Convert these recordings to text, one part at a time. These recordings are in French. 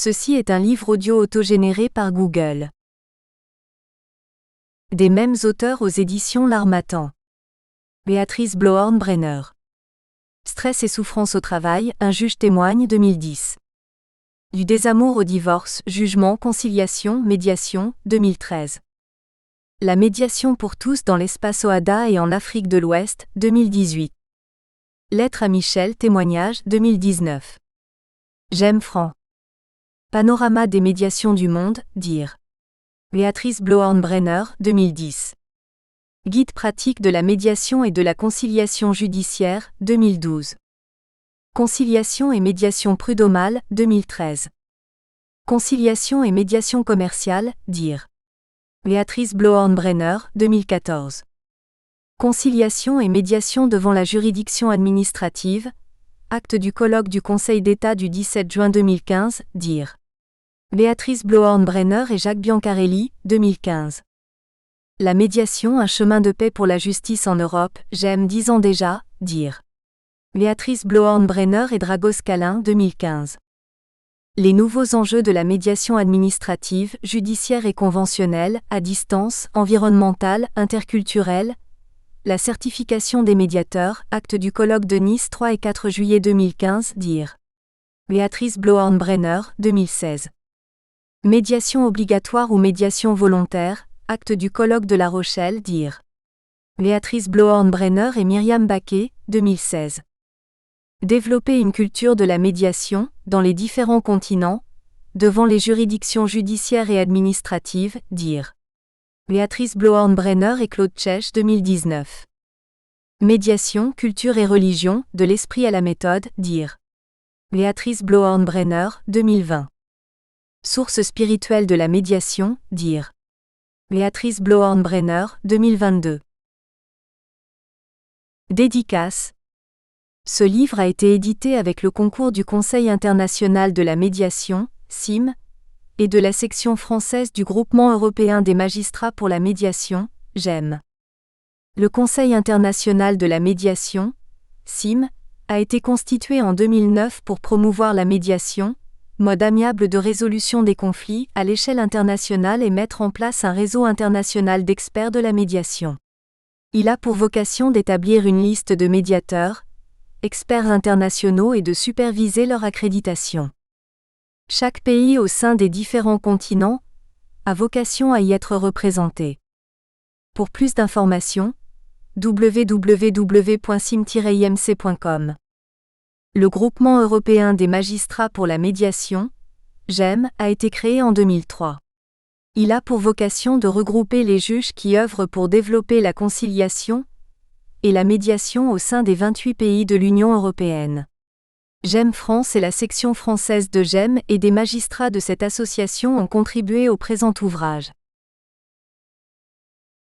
Ceci est un livre audio autogénéré par Google. Des mêmes auteurs aux éditions L'Harmattan. Béatrice Bloorn-Brenner. Stress et souffrance au travail, un juge témoigne 2010. Du désamour au divorce, jugement, conciliation, médiation, 2013. La médiation pour tous dans l'espace OADA et en Afrique de l'Ouest, 2018. Lettre à Michel, témoignage, 2019. J'aime Franc. Panorama des médiations du monde, dire. Béatrice Bloorn-Brenner, 2010. Guide pratique de la médiation et de la conciliation judiciaire, 2012. Conciliation et médiation prud'homale, 2013. Conciliation et médiation commerciale, dire. Béatrice Bloorn-Brenner, 2014. Conciliation et médiation devant la juridiction administrative, acte du colloque du Conseil d'État du 17 juin 2015, dire. Béatrice Bloorn-Brenner et Jacques Biancarelli, 2015. La médiation, un chemin de paix pour la justice en Europe, j'aime 10 ans déjà, dire. Béatrice Bloorn-Brenner et Dragos Kalin, 2015. Les nouveaux enjeux de la médiation administrative, judiciaire et conventionnelle, à distance, environnementale, interculturelle, la certification des médiateurs, acte du colloque de Nice 3 et 4 juillet 2015, dire. Béatrice Bloorn-Brenner, 2016. Médiation obligatoire ou médiation volontaire, acte du colloque de La Rochelle, dire. Béatrice Bloorn-Brenner et Myriam Baquet, 2016. Développer une culture de la médiation, dans les différents continents, devant les juridictions judiciaires et administratives, dire. Béatrice Bloorn-Brenner et Claude Tchèche, 2019. Médiation, culture et religion, de l'esprit à la méthode, dire. Béatrice Bloorn-Brenner, 2020. Source spirituelle de la médiation, dire. Béatrice Bloorn-Brenner, 2022. Dédicace. Ce livre a été édité avec le concours du Conseil international de la médiation, CIM, et de la section française du Groupement européen des magistrats pour la médiation, GEM. Le Conseil international de la médiation, CIM, a été constitué en 2009 pour promouvoir la médiation, mode amiable de résolution des conflits, à l'échelle internationale et mettre en place un réseau international d'experts de la médiation. Il a pour vocation d'établir une liste de médiateurs, experts internationaux et de superviser leur accréditation. Chaque pays au sein des différents continents a vocation à y être représenté. Pour plus d'informations, www.sim-imc.com. Le Groupement européen des magistrats pour la médiation, GEM, a été créé en 2003. Il a pour vocation de regrouper les juges qui œuvrent pour développer la conciliation et la médiation au sein des 28 pays de l'Union européenne. GEM France et la section française de GEM et des magistrats de cette association ont contribué au présent ouvrage.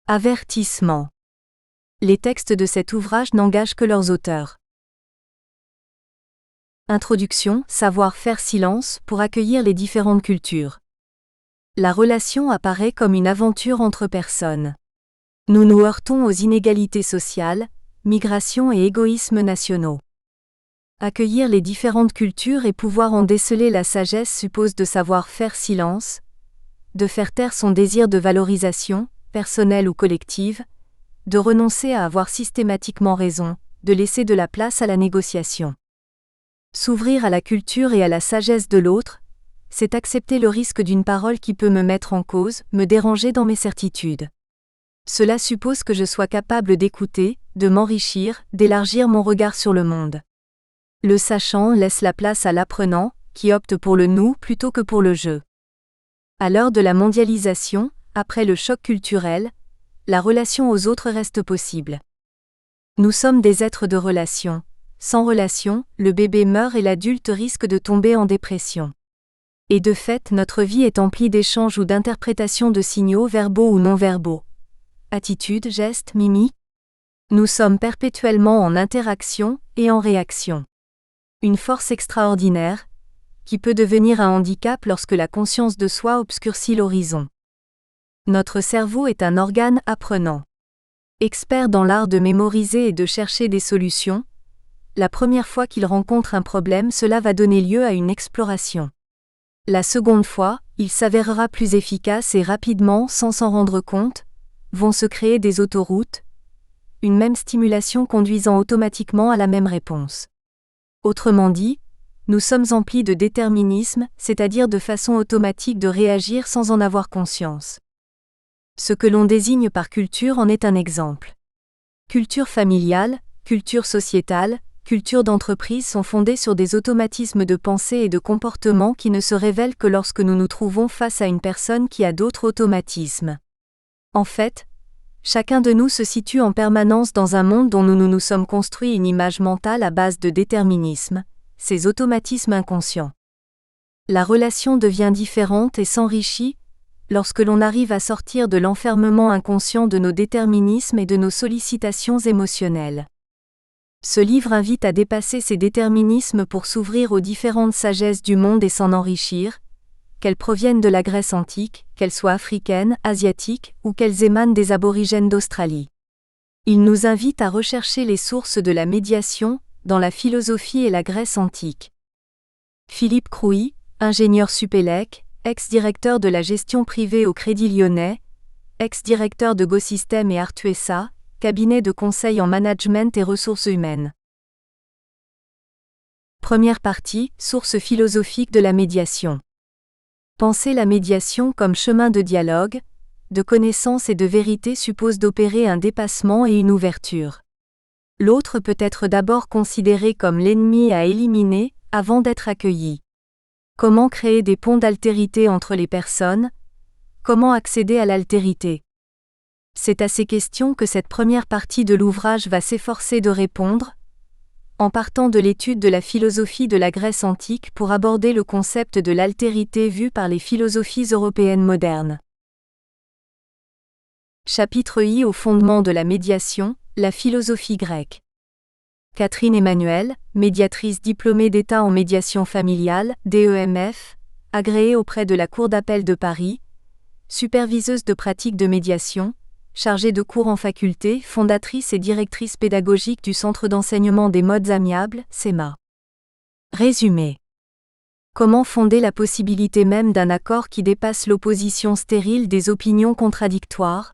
Avertissement. Les textes de cet ouvrage n'engagent que leurs auteurs. Introduction, savoir faire silence pour accueillir les différentes cultures. La relation apparaît comme une aventure entre personnes. Nous nous heurtons aux inégalités sociales, migration et égoïsmes nationaux. Accueillir les différentes cultures et pouvoir en déceler la sagesse suppose de savoir faire silence, de faire taire son désir de valorisation, personnelle ou collective, de renoncer à avoir systématiquement raison, de laisser de la place à la négociation. S'ouvrir à la culture et à la sagesse de l'autre, c'est accepter le risque d'une parole qui peut me mettre en cause, me déranger dans mes certitudes. Cela suppose que je sois capable d'écouter, de m'enrichir, d'élargir mon regard sur le monde. Le sachant laisse la place à l'apprenant, qui opte pour le nous plutôt que pour le je. À l'heure de la mondialisation, après le choc culturel, la relation aux autres reste possible. Nous sommes des êtres de relation. Sans relation, le bébé meurt et l'adulte risque de tomber en dépression. Et de fait, notre vie est emplie d'échanges ou d'interprétations de signaux verbaux ou non-verbaux. Attitude, geste, mimique. Nous sommes perpétuellement en interaction et en réaction. Une force extraordinaire, qui peut devenir un handicap lorsque la conscience de soi obscurcit l'horizon. Notre cerveau est un organe apprenant. Expert dans l'art de mémoriser et de chercher des solutions, la première fois qu'il rencontre un problème, cela va donner lieu à une exploration. La seconde fois, il s'avérera plus efficace et rapidement, sans s'en rendre compte, vont se créer des autoroutes, une même stimulation conduisant automatiquement à la même réponse. Autrement dit, nous sommes emplis de déterminisme, c'est-à-dire de façon automatique de réagir sans en avoir conscience. Ce que l'on désigne par culture en est un exemple. Culture familiale, culture sociétale, culture d'entreprise sont fondées sur des automatismes de pensée et de comportement qui ne se révèlent que lorsque nous nous trouvons face à une personne qui a d'autres automatismes. En fait, chacun de nous se situe en permanence dans un monde dont nous nous sommes construits une image mentale à base de déterminisme, ces automatismes inconscients. La relation devient différente et s'enrichit lorsque l'on arrive à sortir de l'enfermement inconscient de nos déterminismes et de nos sollicitations émotionnelles. Ce livre invite à dépasser ces déterminismes pour s'ouvrir aux différentes sagesses du monde et s'en enrichir, qu'elles proviennent de la Grèce antique, qu'elles soient africaines, asiatiques ou qu'elles émanent des aborigènes d'Australie. Il nous invite à rechercher les sources de la médiation dans la philosophie et la Grèce antique. Philippe Crouy, ingénieur Supélec, ex-directeur de la gestion privée au Crédit Lyonnais, ex-directeur de GoSystem et Artuessa, cabinet de conseil en management et ressources humaines. Première partie, sources philosophiques de la médiation. Penser la médiation comme chemin de dialogue, de connaissance et de vérité suppose d'opérer un dépassement et une ouverture. L'autre peut être d'abord considéré comme l'ennemi à éliminer, avant d'être accueilli. Comment créer des ponts d'altérité entre les personnes? Comment accéder à l'altérité? C'est à ces questions que cette première partie de l'ouvrage va s'efforcer de répondre, en partant de l'étude de la philosophie de la Grèce antique pour aborder le concept de l'altérité vu par les philosophies européennes modernes. Chapitre I au fondement de la médiation, la philosophie grecque. Catherine Emmanuel, médiatrice diplômée d'État en médiation familiale, DEMF, agréée auprès de la Cour d'appel de Paris, superviseuse de pratique de médiation, chargée de cours en faculté, fondatrice et directrice pédagogique du Centre d'enseignement des modes amiables, CEMA. Résumé. Comment fonder la possibilité même d'un accord qui dépasse l'opposition stérile des opinions contradictoires?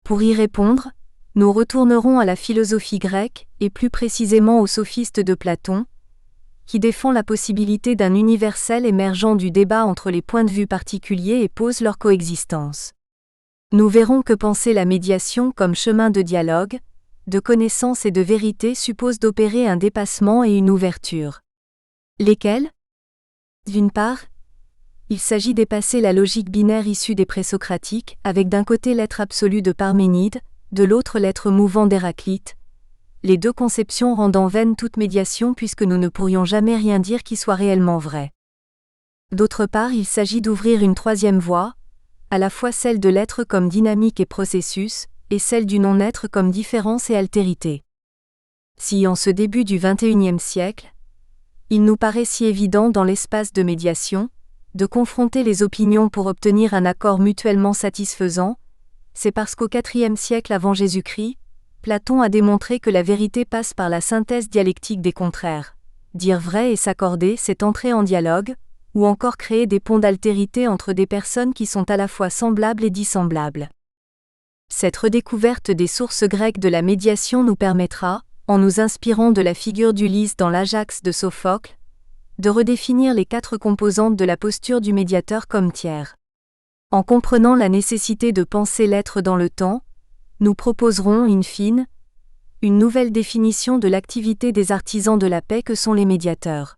Pour y répondre, nous retournerons à la philosophie grecque, et plus précisément aux sophistes de Platon, qui défend la possibilité d'un universel émergeant du débat entre les points de vue particuliers et pose leur coexistence. Nous verrons que penser la médiation comme chemin de dialogue, de connaissance et de vérité suppose d'opérer un dépassement et une ouverture. Lesquels? D'une part, il s'agit de dépasser la logique binaire issue des présocratiques, avec d'un côté l'être absolu de Parménide, de l'autre l'être mouvant d'Héraclite, les deux conceptions rendant vaine toute médiation puisque nous ne pourrions jamais rien dire qui soit réellement vrai. D'autre part, il s'agit d'ouvrir une troisième voie, à la fois celle de l'être comme dynamique et processus, et celle du non-être comme différence et altérité. Si en ce début du XXIe siècle, il nous paraît si évident dans l'espace de médiation, de confronter les opinions pour obtenir un accord mutuellement satisfaisant, c'est parce qu'au IVe siècle avant Jésus-Christ, Platon a démontré que la vérité passe par la synthèse dialectique des contraires. Dire vrai et s'accorder, c'est entrer en dialogue, ou encore créer des ponts d'altérité entre des personnes qui sont à la fois semblables et dissemblables. Cette redécouverte des sources grecques de la médiation nous permettra, en nous inspirant de la figure d'Ulysse dans l'Ajax de Sophocle, de redéfinir les 4 composantes de la posture du médiateur comme tiers. En comprenant la nécessité de penser l'être dans le temps, nous proposerons, in fine, une nouvelle définition de l'activité des artisans de la paix que sont les médiateurs.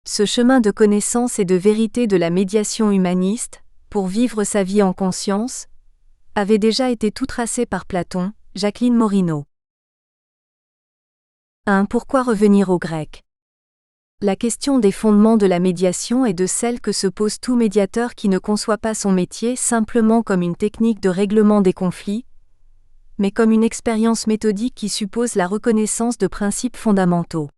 Ce chemin de connaissance et de vérité de la médiation humaniste, pour vivre sa vie en conscience, avait déjà été tout tracé par Platon, Jacqueline Morino. 1. Pourquoi revenir au grec? La question des fondements de la médiation est de celle que se pose tout médiateur qui ne conçoit pas son métier simplement comme une technique de règlement des conflits, mais comme une expérience méthodique qui suppose la reconnaissance de principes fondamentaux.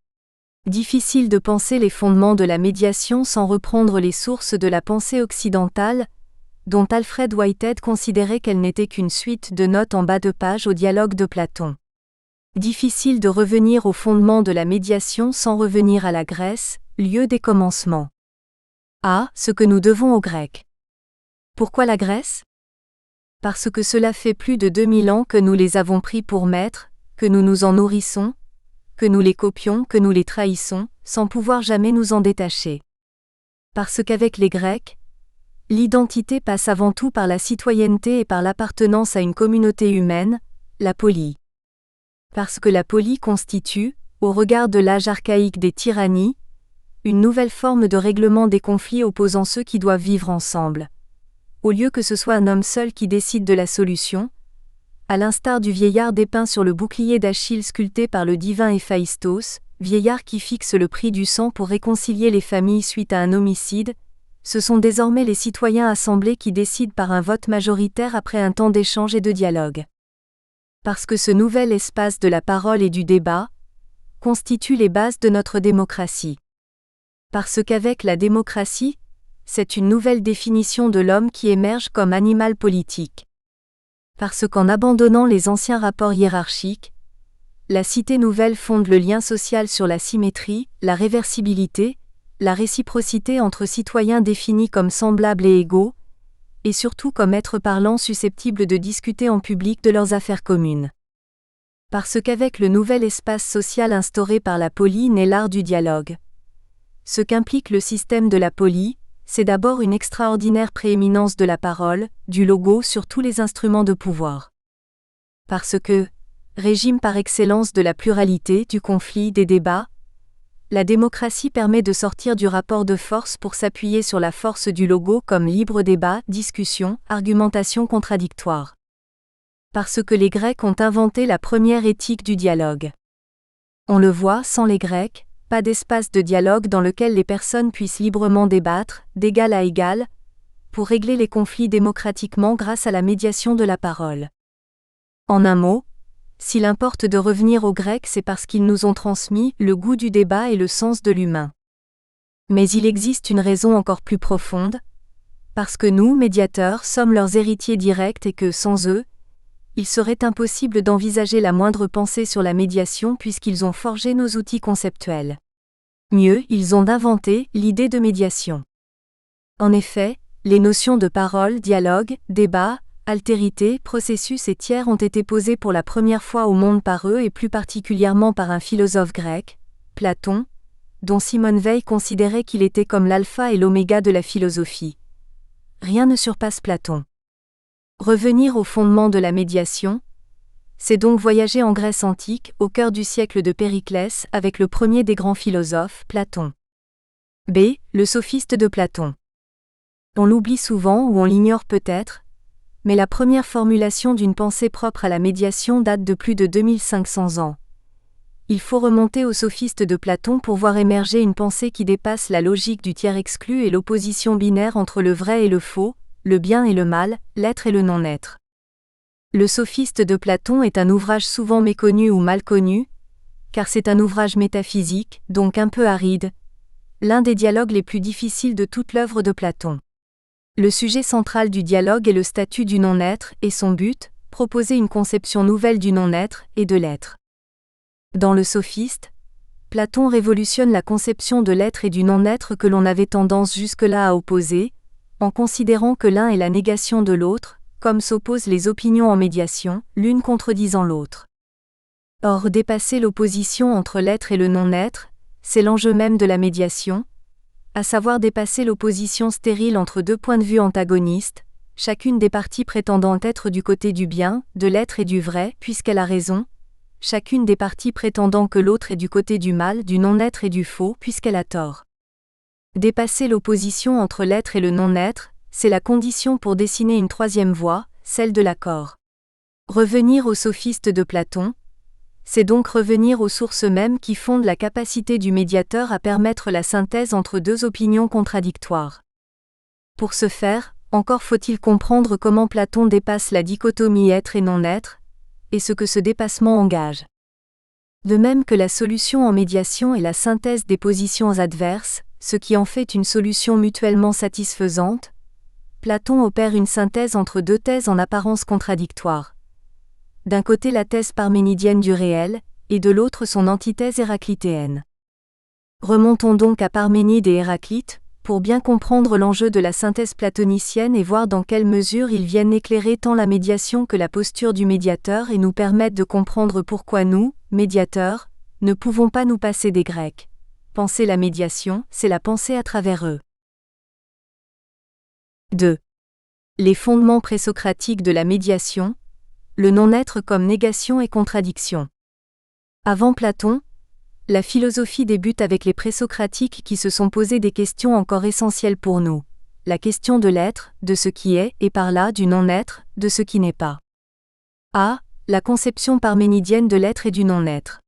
Difficile de penser les fondements de la médiation sans reprendre les sources de la pensée occidentale, dont Alfred Whitehead considérait qu'elle n'était qu'une suite de notes en bas de page au dialogue de Platon. Difficile de revenir aux fondements de la médiation sans revenir à la Grèce, lieu des commencements. A. Ce que nous devons aux Grecs. Pourquoi la Grèce? Parce que cela fait plus de 2000 ans que nous les avons pris pour maîtres, que nous nous en nourrissons, que nous les copions, que nous les trahissons, sans pouvoir jamais nous en détacher. Parce qu'avec les Grecs, l'identité passe avant tout par la citoyenneté et par l'appartenance à une communauté humaine, la polis. Parce que la polis constitue, au regard de l'âge archaïque des tyrannies, une nouvelle forme de règlement des conflits opposant ceux qui doivent vivre ensemble. Au lieu que ce soit un homme seul qui décide de la solution, à l'instar du vieillard dépeint sur le bouclier d'Achille sculpté par le divin Héphaïstos, vieillard qui fixe le prix du sang pour réconcilier les familles suite à un homicide, ce sont désormais les citoyens assemblés qui décident par un vote majoritaire après un temps d'échange et de dialogue. Parce que ce nouvel espace de la parole et du débat constitue les bases de notre démocratie. Parce qu'avec la démocratie, c'est une nouvelle définition de l'homme qui émerge comme animal politique. Parce qu'en abandonnant les anciens rapports hiérarchiques, la cité nouvelle fonde le lien social sur la symétrie, la réversibilité, la réciprocité entre citoyens définis comme semblables et égaux, et surtout comme êtres parlants susceptibles de discuter en public de leurs affaires communes. Parce qu'avec le nouvel espace social instauré par la polis naît l'art du dialogue. Ce qu'implique le système de la polis, c'est d'abord une extraordinaire prééminence de la parole, du logo sur tous les instruments de pouvoir. Parce que, régime par excellence de la pluralité, du conflit, des débats, la démocratie permet de sortir du rapport de force pour s'appuyer sur la force du logo comme libre débat, discussion, argumentation contradictoire. Parce que les Grecs ont inventé la première éthique du dialogue. On le voit, sans les Grecs, pas d'espace de dialogue dans lequel les personnes puissent librement débattre, d'égal à égal, pour régler les conflits démocratiquement grâce à la médiation de la parole. En un mot, s'il importe de revenir aux Grecs, c'est parce qu'ils nous ont transmis le goût du débat et le sens de l'humain. Mais il existe une raison encore plus profonde, parce que nous, médiateurs, sommes leurs héritiers directs et que, sans eux, il serait impossible d'envisager la moindre pensée sur la médiation puisqu'ils ont forgé nos outils conceptuels. Mieux, ils ont inventé l'idée de médiation. En effet, les notions de parole, dialogue, débat, altérité, processus et tiers ont été posées pour la première fois au monde par eux et plus particulièrement par un philosophe grec, Platon, dont Simone Veil considérait qu'il était comme l'alpha et l'oméga de la philosophie. Rien ne surpasse Platon. Revenir au fondement de la médiation, c'est donc voyager en Grèce antique, au cœur du siècle de Périclès, avec le premier des grands philosophes, Platon. B. Le sophiste de Platon. On l'oublie souvent ou on l'ignore peut-être, mais la première formulation d'une pensée propre à la médiation date de plus de 2500 ans. Il faut remonter au sophiste de Platon pour voir émerger une pensée qui dépasse la logique du tiers exclu et l'opposition binaire entre le vrai et le faux, le bien et le mal, l'être et le non-être. Le sophiste de Platon est un ouvrage souvent méconnu ou mal connu, car c'est un ouvrage métaphysique, donc un peu aride, l'un des dialogues les plus difficiles de toute l'œuvre de Platon. Le sujet central du dialogue est le statut du non-être et son but, proposer une conception nouvelle du non-être et de l'être. Dans le sophiste, Platon révolutionne la conception de l'être et du non-être que l'on avait tendance jusque-là à opposer, en considérant que l'un est la négation de l'autre, comme s'opposent les opinions en médiation, l'une contredisant l'autre. Or, dépasser l'opposition entre l'être et le non-être, c'est l'enjeu même de la médiation, à savoir dépasser l'opposition stérile entre deux points de vue antagonistes, chacune des parties prétendant être du côté du bien, de l'être et du vrai, puisqu'elle a raison, chacune des parties prétendant que l'autre est du côté du mal, du non-être et du faux, puisqu'elle a tort. Dépasser l'opposition entre l'être et le non-être, c'est la condition pour dessiner une troisième voie, celle de l'accord. Revenir aux sophistes de Platon, c'est donc revenir aux sources mêmes qui fondent la capacité du médiateur à permettre la synthèse entre deux opinions contradictoires. Pour ce faire, encore faut-il comprendre comment Platon dépasse la dichotomie être et non-être, et ce que ce dépassement engage. De même que la solution en médiation est la synthèse des positions adverses, ce qui en fait une solution mutuellement satisfaisante, Platon opère une synthèse entre deux thèses en apparence contradictoires. D'un côté la thèse parménidienne du réel, et de l'autre son antithèse héraclitéenne. Remontons donc à Parménide et Héraclite, pour bien comprendre l'enjeu de la synthèse platonicienne et voir dans quelle mesure ils viennent éclairer tant la médiation que la posture du médiateur et nous permettre de comprendre pourquoi nous, médiateurs, ne pouvons pas nous passer des Grecs. Penser la médiation, c'est la pensée à travers eux. 2. Les fondements présocratiques de la médiation, le non-être comme négation et contradiction. Avant Platon, la philosophie débute avec les présocratiques qui se sont posés des questions encore essentielles pour nous. La question de l'être, de ce qui est, et par là du non-être, de ce qui n'est pas. A. La conception parménidienne de l'être et du non-être.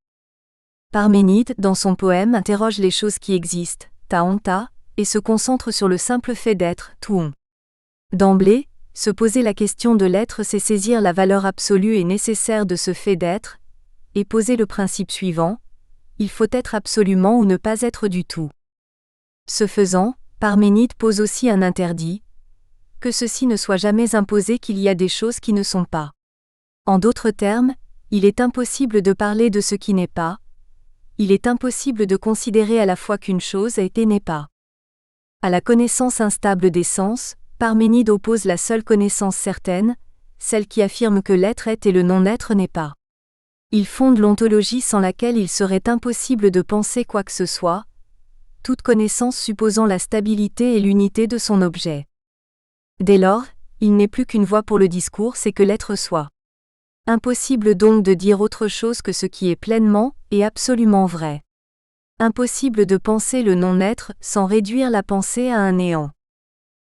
Parménide, dans son poème, interroge les choses qui existent, ta onta, et se concentre sur le simple fait d'être, touon. D'emblée, se poser la question de l'être, c'est saisir la valeur absolue et nécessaire de ce fait d'être, et poser le principe suivant: il faut être absolument ou ne pas être du tout. Ce faisant, Parménide pose aussi un interdit: que ceci ne soit jamais imposé qu'il y a des choses qui ne sont pas. En d'autres termes, il est impossible de parler de ce qui n'est pas, il est impossible de considérer à la fois qu'une chose est et n'est pas. À la connaissance instable des sens, Parménide oppose la seule connaissance certaine, celle qui affirme que l'être est et le non-être n'est pas. Il fonde l'ontologie sans laquelle il serait impossible de penser quoi que ce soit, toute connaissance supposant la stabilité et l'unité de son objet. Dès lors, il n'est plus qu'une voie pour le discours, c'est que l'être soit. Impossible donc de dire autre chose que ce qui est pleinement et absolument vrai. Impossible de penser le non-être sans réduire la pensée à un néant.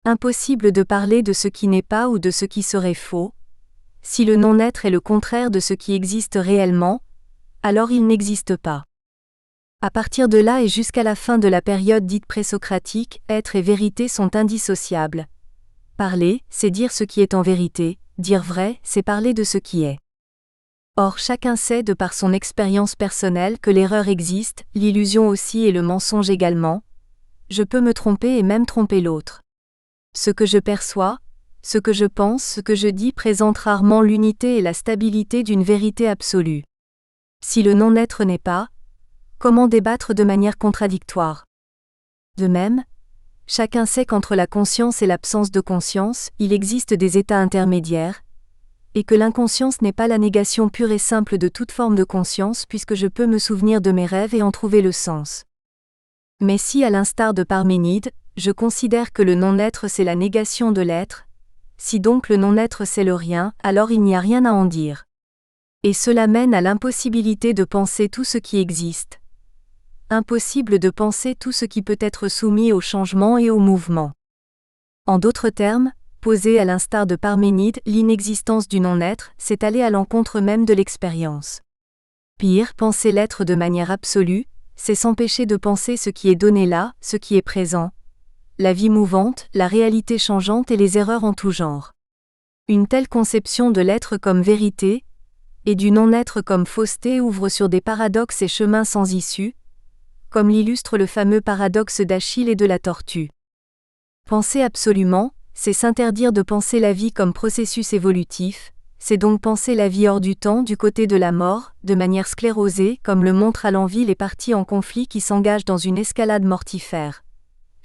Impossible de parler de ce qui n'est pas ou de ce qui serait faux. Si le non-être est le contraire de ce qui existe réellement, alors il n'existe pas. À partir de là et jusqu'à la fin de la période dite présocratique, être et vérité sont indissociables. Parler, c'est dire ce qui est en vérité, dire vrai, c'est parler de ce qui est. Or chacun sait de par son expérience personnelle que l'erreur existe, l'illusion aussi et le mensonge également. Je peux me tromper et même tromper l'autre. Ce que je perçois, ce que je pense, ce que je dis présente rarement l'unité et la stabilité d'une vérité absolue. Si le non-être n'est pas, comment débattre de manière contradictoire? De même, chacun sait qu'entre la conscience et l'absence de conscience, il existe des états intermédiaires, et que l'inconscience n'est pas la négation pure et simple de toute forme de conscience puisque je peux me souvenir de mes rêves et en trouver le sens. Mais si, à l'instar de Parménide, je considère que le non-être c'est la négation de l'être, si donc le non-être c'est le rien, alors il n'y a rien à en dire. Et cela mène à l'impossibilité de penser tout ce qui existe. Impossible de penser tout ce qui peut être soumis au changement et au mouvement. En d'autres termes, poser à l'instar de Parménide l'inexistence du non-être, c'est aller à l'encontre même de l'expérience. Pire, penser l'être de manière absolue, c'est s'empêcher de penser ce qui est donné là, ce qui est présent, la vie mouvante, la réalité changeante et les erreurs en tout genre. Une telle conception de l'être comme vérité, et du non-être comme fausseté ouvre sur des paradoxes et chemins sans issue, comme l'illustre le fameux paradoxe d'Achille et de la tortue. Penser absolument, c'est s'interdire de penser la vie comme processus évolutif, c'est donc penser la vie hors du temps du côté de la mort, de manière sclérosée, comme le montrent à l'envi les parties en conflit qui s'engagent dans une escalade mortifère.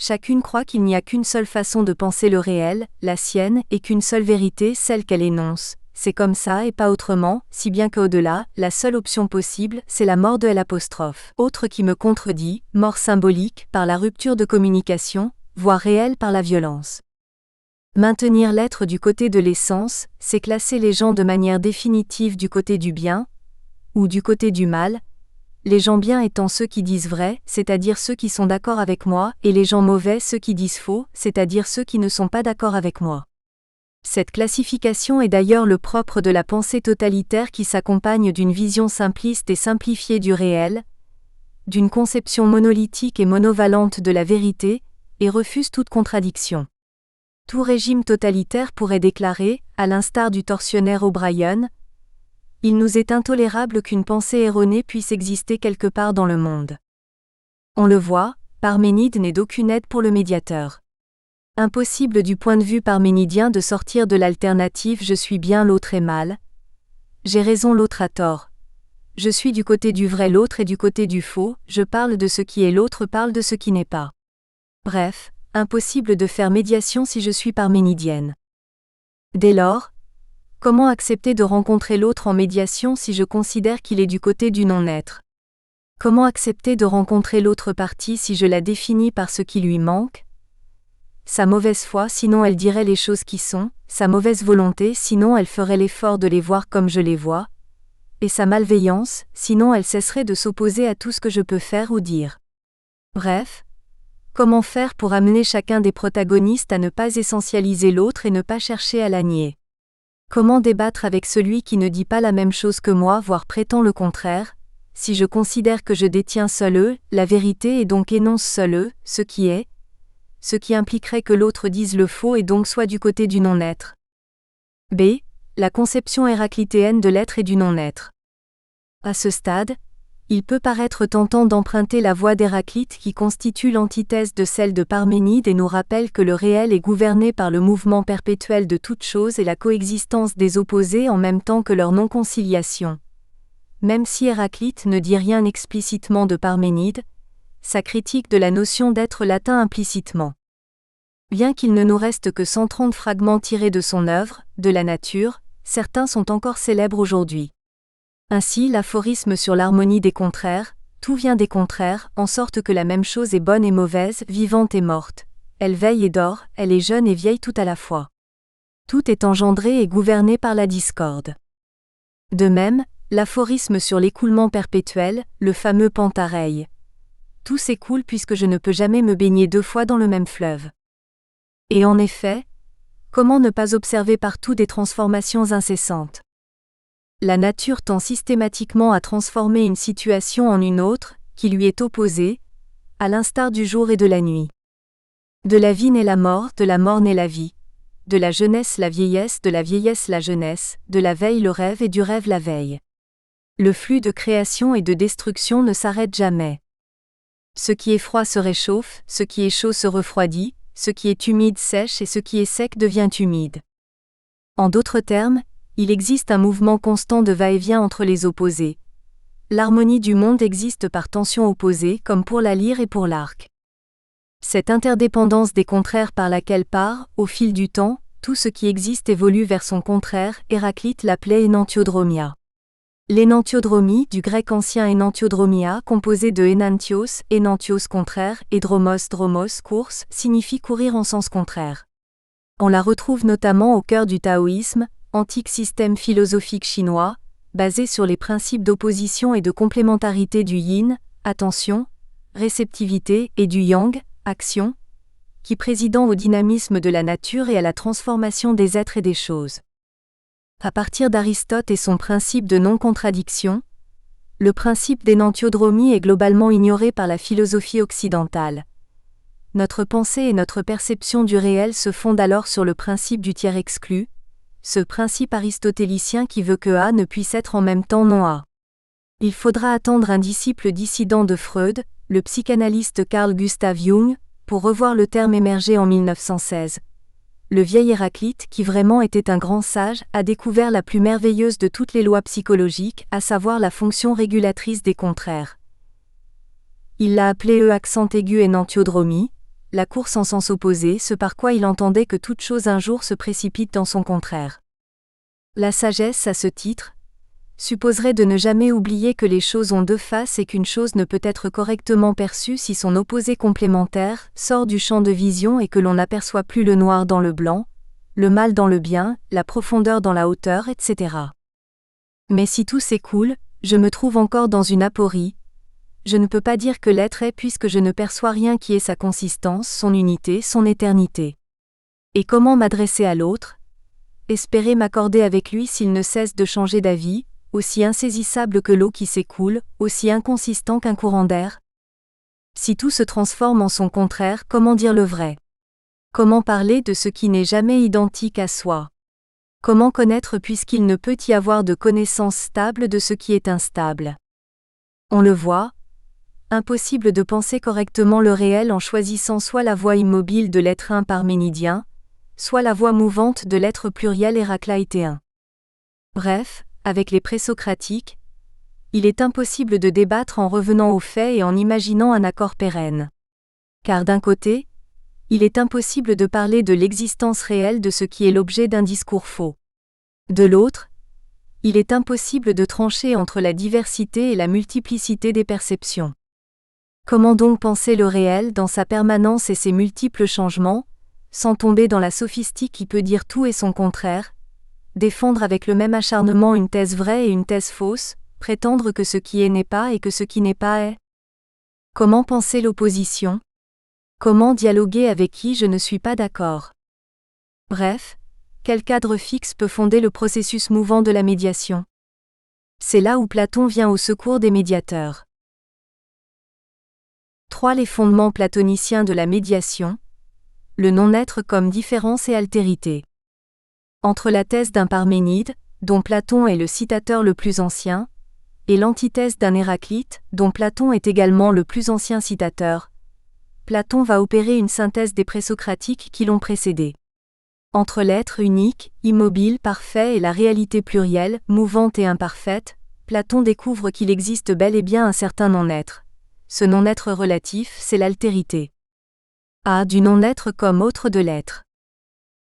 Chacune croit qu'il n'y a qu'une seule façon de penser le réel, la sienne, et qu'une seule vérité, celle qu'elle énonce. C'est comme ça et pas autrement, si bien qu'au-delà, la seule option possible, c'est la mort de L'. Autre qui me contredit, mort symbolique, par la rupture de communication, voire réelle par la violence. Maintenir l'être du côté de l'essence, c'est classer les gens de manière définitive du côté du bien, ou du côté du mal, les gens bien étant ceux qui disent vrai, c'est-à-dire ceux qui sont d'accord avec moi, et les gens mauvais ceux qui disent faux, c'est-à-dire ceux qui ne sont pas d'accord avec moi. Cette classification est d'ailleurs le propre de la pensée totalitaire qui s'accompagne d'une vision simpliste et simplifiée du réel, d'une conception monolithique et monovalente de la vérité, et refuse toute contradiction. Tout régime totalitaire pourrait déclarer, à l'instar du tortionnaire O'Brien, « Il nous est intolérable qu'une pensée erronée puisse exister quelque part dans le monde. » On le voit, Parménide n'est d'aucune aide pour le médiateur. Impossible du point de vue parménidien de sortir de l'alternative « je suis bien, l'autre est mal »,« j'ai raison, l'autre a tort »,« je suis du côté du vrai, l'autre est du côté du faux »,« je parle de ce qui est, l'autre parle de ce qui n'est pas ». Bref, impossible de faire médiation si je suis parménidienne. Dès lors, comment accepter de rencontrer l'autre en médiation si je considère qu'il est du côté du non-être? Comment accepter de rencontrer l'autre partie si je la définis par ce qui lui manque? Sa mauvaise foi, sinon elle dirait les choses qui sont, sa mauvaise volonté, sinon elle ferait l'effort de les voir comme je les vois, et sa malveillance, sinon elle cesserait de s'opposer à tout ce que je peux faire ou dire. Bref, comment faire pour amener chacun des protagonistes à ne pas essentialiser l'autre et ne pas chercher à la nier? Comment débattre avec celui qui ne dit pas la même chose que moi, voire prétend le contraire, si je considère que je détiens seul la vérité et donc énonce seul ce qui est, ce qui impliquerait que l'autre dise le faux et donc soit du côté du non-être. B. La conception héraclitéenne de l'être et du non-être. À ce stade, il peut paraître tentant d'emprunter la voie d'Héraclite qui constitue l'antithèse de celle de Parménide et nous rappelle que le réel est gouverné par le mouvement perpétuel de toutes choses et la coexistence des opposés en même temps que leur non-conciliation. Même si Héraclite ne dit rien explicitement de Parménide, sa critique de la notion d'être l'atteint implicitement. Bien qu'il ne nous reste que 130 fragments tirés de son œuvre, de la nature, certains sont encore célèbres aujourd'hui. Ainsi l'aphorisme sur l'harmonie des contraires, tout vient des contraires, en sorte que la même chose est bonne et mauvaise, vivante et morte. Elle veille et dort, elle est jeune et vieille tout à la fois. Tout est engendré et gouverné par la discorde. De même, l'aphorisme sur l'écoulement perpétuel, le fameux Pantareille. Tout s'écoule puisque je ne peux jamais me baigner 2 fois dans le même fleuve. Et en effet, comment ne pas observer partout des transformations incessantes? La nature tend systématiquement à transformer une situation en une autre, qui lui est opposée, à l'instar du jour et de la nuit. De la vie naît la mort, de la mort naît la vie. De la jeunesse la vieillesse, de la vieillesse la jeunesse, de la veille le rêve et du rêve la veille. Le flux de création et de destruction ne s'arrête jamais. Ce qui est froid se réchauffe, ce qui est chaud se refroidit, ce qui est humide sèche et ce qui est sec devient humide. En d'autres termes, il existe un mouvement constant de va-et-vient entre les opposés. L'harmonie du monde existe par tension opposée comme pour la lyre et pour l'arc. Cette interdépendance des contraires par laquelle part, au fil du temps, tout ce qui existe évolue vers son contraire, Héraclite l'appelait énantiodromia. L'énantiodromie, du grec ancien énantiodromia, composé de énantios, énantios contraire, et dromos, dromos, course, signifie courir en sens contraire. On la retrouve notamment au cœur du taoïsme, antique système philosophique chinois, basé sur les principes d'opposition et de complémentarité du yin, attention, réceptivité, et du yang, action, qui président au dynamisme de la nature et à la transformation des êtres et des choses. À partir d'Aristote et son principe de non-contradiction, le principe d'énantiodromie est globalement ignoré par la philosophie occidentale. Notre pensée et notre perception du réel se fondent alors sur le principe du tiers exclu, ce principe aristotélicien qui veut que A ne puisse être en même temps non A. Il faudra attendre un disciple dissident de Freud, le psychanalyste Carl Gustav Jung, pour revoir le terme émerger en 1916. Le vieil Héraclite, qui vraiment était un grand sage, a découvert la plus merveilleuse de toutes les lois psychologiques, à savoir la fonction régulatrice des contraires. Il l'a appelée accent aigu énantiodromie, la course en sens opposé, ce par quoi il entendait que toute chose un jour se précipite dans son contraire. La sagesse, à ce titre, supposerait de ne jamais oublier que les choses ont 2 faces et qu'une chose ne peut être correctement perçue si son opposé complémentaire sort du champ de vision et que l'on n'aperçoit plus le noir dans le blanc, le mal dans le bien, la profondeur dans la hauteur, etc. Mais si tout s'écoule, je me trouve encore dans une aporie. Je ne peux pas dire que l'être est puisque je ne perçois rien qui ait sa consistance, son unité, son éternité. Et comment m'adresser à l'autre? Espérer m'accorder avec lui s'il ne cesse de changer d'avis, aussi insaisissable que l'eau qui s'écoule, aussi inconsistant qu'un courant d'air? Si tout se transforme en son contraire, comment dire le vrai? Comment parler de ce qui n'est jamais identique à soi? Comment connaître puisqu'il ne peut y avoir de connaissance stable de ce qui est instable? On le voit, impossible de penser correctement le réel en choisissant soit la voie immobile de l'être un parménidien, soit la voie mouvante de l'être pluriel héraclitéen. Bref, avec les présocratiques, il est impossible de débattre en revenant aux faits et en imaginant un accord pérenne. Car d'un côté, il est impossible de parler de l'existence réelle de ce qui est l'objet d'un discours faux. De l'autre, il est impossible de trancher entre la diversité et la multiplicité des perceptions. Comment donc penser le réel dans sa permanence et ses multiples changements, sans tomber dans la sophistique qui peut dire tout et son contraire, défendre avec le même acharnement une thèse vraie et une thèse fausse, prétendre que ce qui est n'est pas et que ce qui n'est pas est? Comment penser l'opposition? Comment dialoguer avec qui je ne suis pas d'accord? Bref, quel cadre fixe peut fonder le processus mouvant de la médiation? C'est là où Platon vient au secours des médiateurs. 3. Les fondements platoniciens de la médiation. Le non-être comme différence et altérité. Entre la thèse d'un Parménide, dont Platon est le citateur le plus ancien, et l'antithèse d'un Héraclite, dont Platon est également le plus ancien citateur, Platon va opérer une synthèse des présocratiques qui l'ont précédé. Entre l'être unique, immobile, parfait et la réalité plurielle, mouvante et imparfaite, Platon découvre qu'il existe bel et bien un certain non-être. Ce non-être relatif, c'est l'altérité. A. Du non-être comme autre de l'être.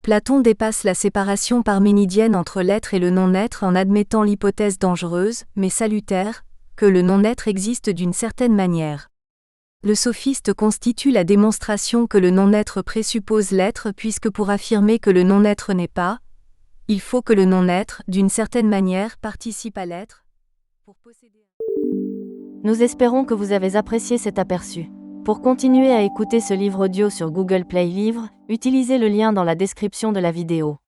Platon dépasse la séparation parménidienne entre l'être et le non-être en admettant l'hypothèse dangereuse, mais salutaire, que le non-être existe d'une certaine manière. Le sophiste constitue la démonstration que le non-être présuppose l'être puisque pour affirmer que le non-être n'est pas, il faut que le non-être, d'une certaine manière, participe à l'être. Nous espérons que vous avez apprécié cet aperçu. Pour continuer à écouter ce livre audio sur Google Play Livres, utilisez le lien dans la description de la vidéo.